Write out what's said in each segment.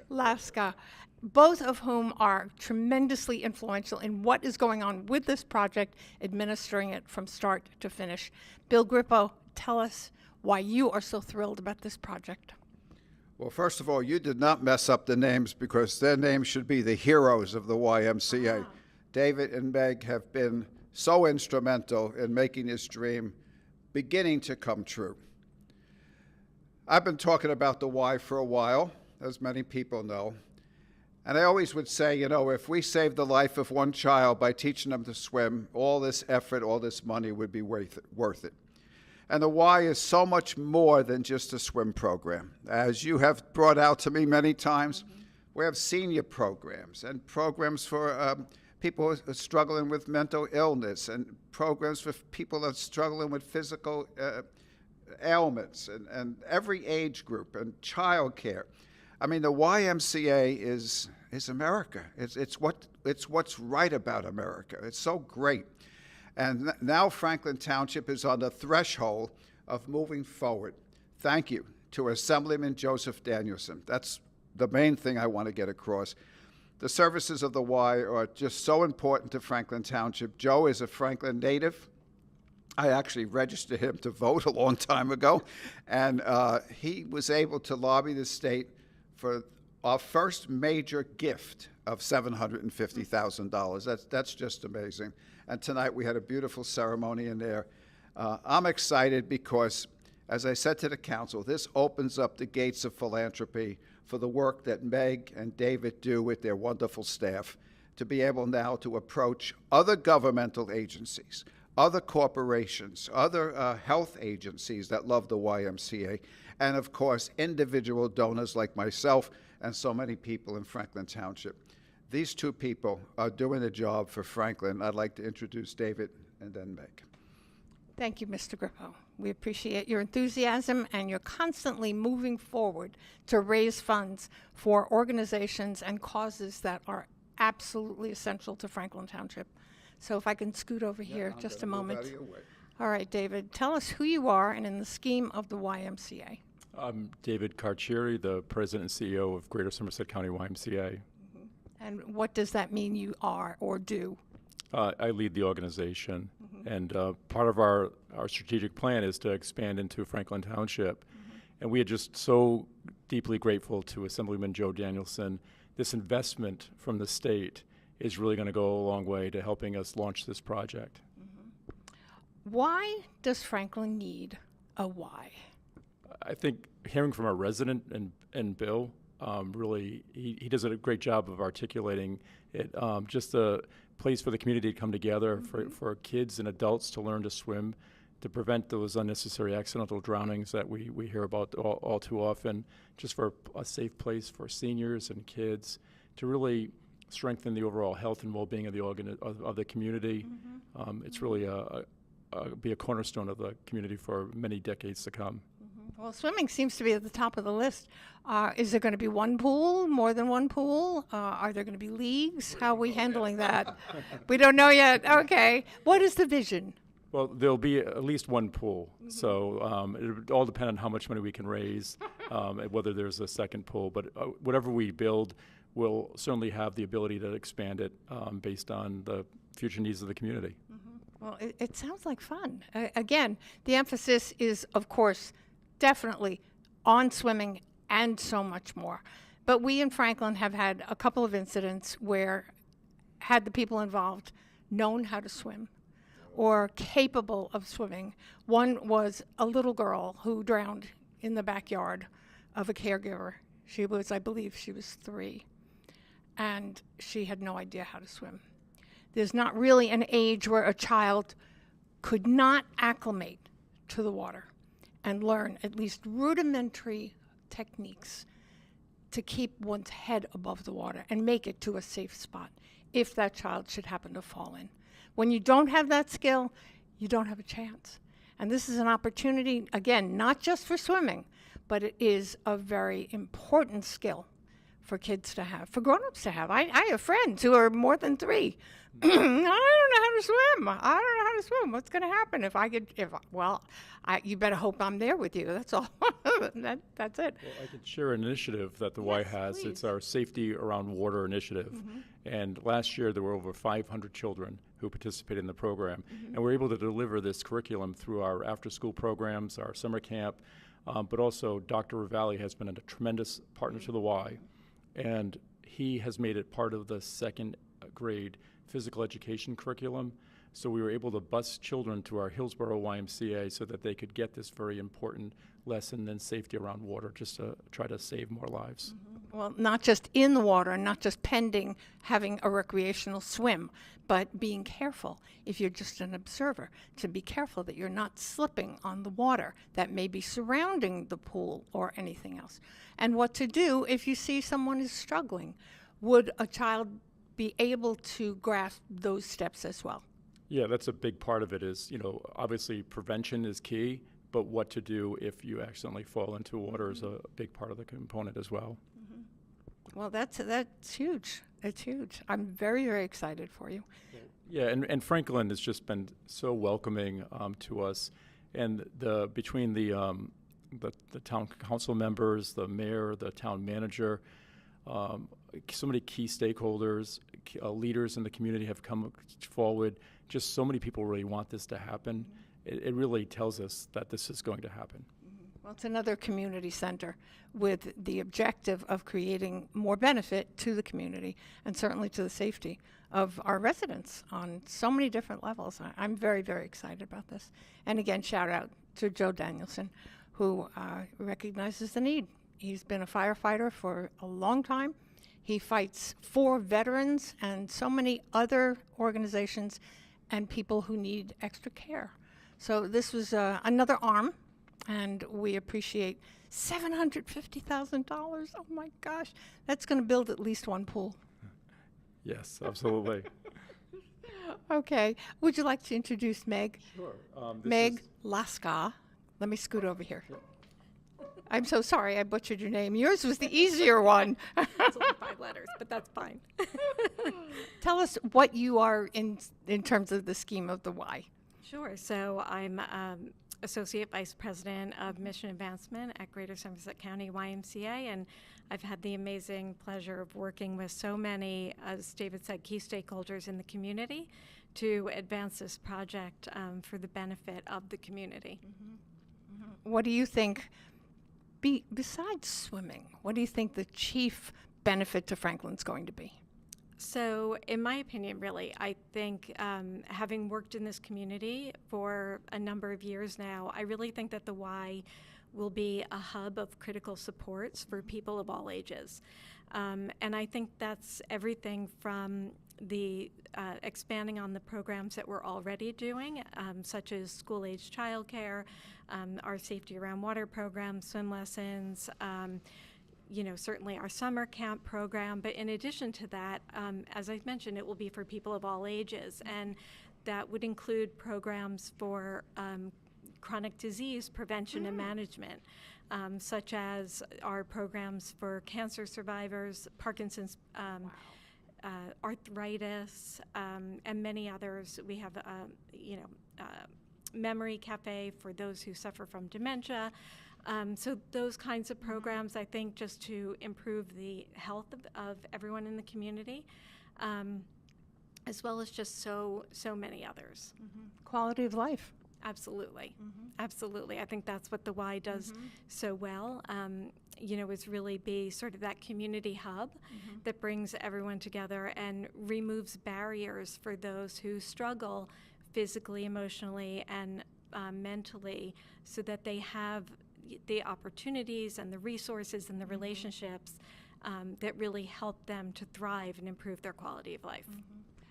Laska, both of whom are tremendously influential in what is going on with this project, administering it from start to finish. Bill Grippo, tell us why you are so thrilled about this project. Well, first of all, you did not mess up the names because their names should be the heroes of the YMCA. David and Meg have been so instrumental in making this dream beginning to come true. I've been talking about the Y for a while, as many people know. And I always would say, you know, if we saved the life of one child by teaching them to swim, all this effort, all this money would be worth it. And the Y is so much more than just a swim program. As you have brought out to me many times, we have senior programs and programs for people who are struggling with mental illness and programs for people that are struggling with physical ailments and every age group and childcare. I mean, the YMCA is America. It's what's right about America. It's so great. And now Franklin Township is on the threshold of moving forward. Thank you to Assemblyman Joseph Danielson. That's the main thing I want to get across. The services of the Y are just so important to Franklin Township. Joe is a Franklin native. I actually registered him to vote a long time ago, and he was able to lobby the state for our first major gift of $750,000. That's just amazing. And tonight we had a beautiful ceremony in there. I'm excited because, as I said to the council, this opens up the gates of philanthropy for the work that Meg and David do with their wonderful staff, to be able now to approach other governmental agencies, other corporations, other health agencies that love the YMCA, and of course, individual donors like myself and so many people in Franklin Township. These two people are doing a job for Franklin. I'd like to introduce David and then Meg. Thank you, Mr. Grippo. We appreciate your enthusiasm, and you're constantly moving forward to raise funds for organizations and causes that are absolutely essential to Franklin Township. So if I can scoot over here just a moment. All right, David, tell us who you are and in the scheme of the YMCA. I'm David Carcieri, the President and CEO of Greater Somerset County YMCA. And what does that mean you are or do? I lead the organization, and part of our strategic plan is to expand into Franklin Township. And we are just so deeply grateful to Assemblyman Joe Danielson. This investment from the state is really going to go a long way to helping us launch this project. Why does Franklin need a Y? I think hearing from our resident and Bill, really, he does a great job of articulating it. Just a place for the community to come together, for kids and adults to learn to swim, to prevent those unnecessary accidental drownings that we hear about all too often, just for a safe place for seniors and kids, to really strengthen the overall health and well-being of the community. It's really be a cornerstone of the community for many decades to come. Well, swimming seems to be at the top of the list. Is there going to be one pool, more than one pool? Are there going to be leagues? How are we handling that? We don't know yet. Okay. What is the vision? Well, there'll be at least one pool. So it'll all depend on how much money we can raise, and whether there's a second pool. But whatever we build, we'll certainly have the ability to expand it based on the future needs of the community. Well, it sounds like fun. Again, the emphasis is, of course, definitely on swimming and so much more. But we in Franklin have had a couple of incidents where, had the people involved known how to swim or capable of swimming, one was a little girl who drowned in the backyard of a caregiver. She was, I believe, she was 3, and she had no idea how to swim. There's not really an age where a child could not acclimate to the water and learn at least rudimentary techniques to keep one's head above the water and make it to a safe spot if that child should happen to fall in. When you don't have that skill, you don't have a chance. And this is an opportunity, again, not just for swimming, but it is a very important skill for kids to have, for grown-ups to have. I have friends who are more than 3. I don't know how to swim. I don't know how to swim. What's going to happen if I could? You better hope I'm there with you. That's all. That's it. Well, I could share an initiative that the Y has. Please. It's our Safety Around Water initiative. And last year there were over 500 children who participated in the program. And we're able to deliver this curriculum through our after-school programs, our summer camp, but also Dr. Ravalli has been a tremendous partner to the Y. And he has made it part of the second grade physical education curriculum. So we were able to bus children to our Hillsborough YMCA so that they could get this very important lesson in safety around water, just to try to save more lives. Well, not just in the water, not just pending having a recreational swim, but being careful if you're just an observer, to be careful that you're not slipping on the water that may be surrounding the pool or anything else. And what to do if you see someone is struggling. Would a child be able to grasp those steps as well? Yeah, that's a big part of it is, obviously prevention is key, but what to do if you accidentally fall into water is a big part of the component as well. Well, that's huge. It's huge. I'm very, very excited for you. Yeah, and Franklin has just been so welcoming to us, and between the town council members, the mayor, the town manager, so many key stakeholders, leaders in the community have come forward. Just so many people really want this to happen. It really tells us that this is going to happen. Well, it's another community center with the objective of creating more benefit to the community and certainly to the safety of our residents on so many different levels. I'm very, very excited about this. And again, shout out to Joe Danielson, who recognizes the need. He's been a firefighter for a long time. He fights for veterans and so many other organizations and people who need extra care. So this was another arm, and we appreciate $750,000. Oh my gosh, that's going to build at least one pool. Yes, absolutely. Okay, would you like to introduce Meg? Sure. Meg Laska. Let me scoot over here. I'm so sorry I butchered your name. Yours was the easier one. It's only 5 letters, but that's fine. Tell us what you are in terms of the scheme of the Y. Sure. So I'm Associate Vice President of Mission Advancement at Greater Somerset County YMCA, and I've had the amazing pleasure of working with so many, as David said, key stakeholders in the community to advance this project for the benefit of the community. What do you think, besides swimming, what do you think the chief benefit to Franklin's going to be? So in my opinion, really, I think having worked in this community for a number of years now, I really think that the Y will be a hub of critical supports for people of all ages. And I think that's everything from the expanding on the programs that we're already doing, such as school-age childcare, our Safety Around Water program, swim lessons, certainly our summer camp program. But in addition to that, as I mentioned, it will be for people of all ages. And that would include programs for chronic disease prevention and management, such as our programs for cancer survivors, Parkinson's, arthritis, and many others. We have, memory cafe for those who suffer from dementia. So those kinds of programs, I think, just to improve the health of everyone in the community, as well as just so many others. Quality of life. Absolutely. Absolutely. I think that's what the Y does so well, is really be sort of that community hub that brings everyone together and removes barriers for those who struggle physically, emotionally, and mentally, so that they have the opportunities and the resources and the relationships that really help them to thrive and improve their quality of life.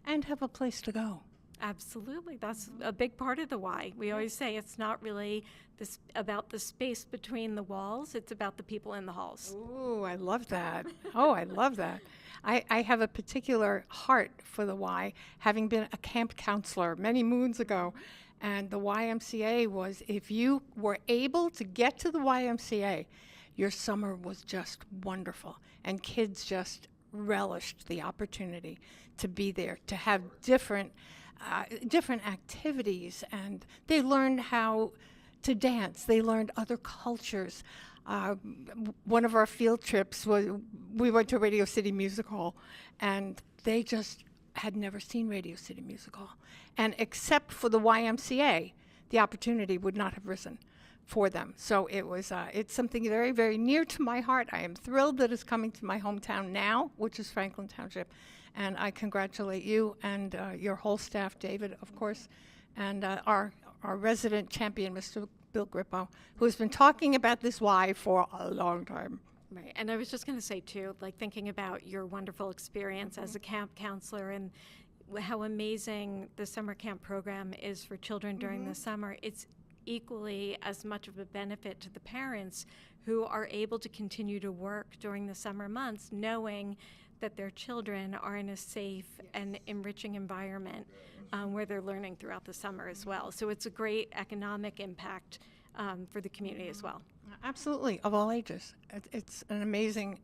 And have a place to go. Absolutely. That's a big part of the Y. We always say it's not really about the space between the walls, it's about the people in the halls. Ooh, I love that. Oh, I love that. I have a particular heart for the Y, having been a camp counselor many moons ago. And the YMCA was, if you were able to get to the YMCA, your summer was just wonderful, and kids just relished the opportunity to be there, to have different activities, and they learned how to dance. They learned other cultures. One of our field trips was we went to Radio City Music Hall, and they just had never seen Radio City Music Hall. And except for the YMCA, the opportunity would not have risen for them. So it's something very, very near to my heart. I am thrilled that it's coming to my hometown now, which is Franklin Township. And I congratulate you and your whole staff, David, of course, and our resident champion, Mr. Bill Grippo, who has been talking about this Y for a long time. Right, and I was just going to say too, like thinking about your wonderful experience as a camp counselor and how amazing the summer camp program is for children during the summer. It's equally as much of a benefit to the parents who are able to continue to work during the summer months, knowing that their children are in a safe and enriching environment where they're learning throughout the summer as well. So it's a great economic impact for the community as well. Absolutely, of all ages. It's an amazing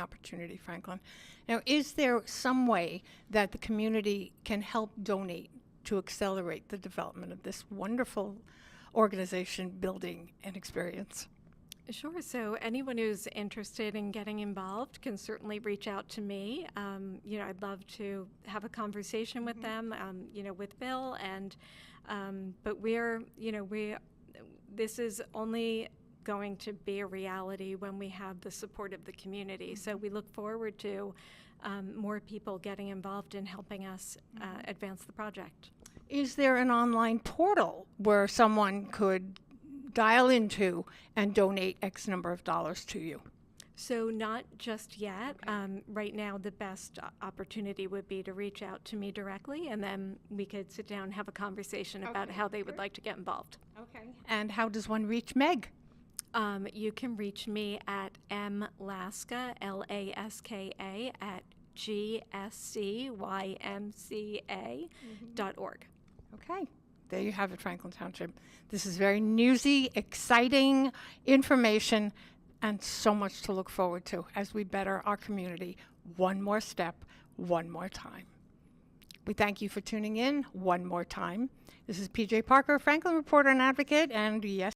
opportunity, Franklin. Now, is there some way that the community can help donate to accelerate the development of this wonderful organization, building, and experience? Sure. So anyone who's interested in getting involved can certainly reach out to me. I'd love to have a conversation with them, with Bill. And but this is only going to be a reality when we have the support of the community. So we look forward to more people getting involved in helping us advance the project. Is there an online portal where someone could dial into and donate X number of dollars to you? So not just yet. Right now, the best opportunity would be to reach out to me directly, and then we could sit down and have a conversation about how they would like to get involved. Okay. And how does one reach Meg? You can reach me at mlaska, Laska, at gscymca.org. Okay. There you have it, Franklin Township. This is very newsy, exciting information, and so much to look forward to as we better our community one more step, one more time. We thank you for tuning in one more time. This is PJ Parker, Franklin reporter and advocate, and yes,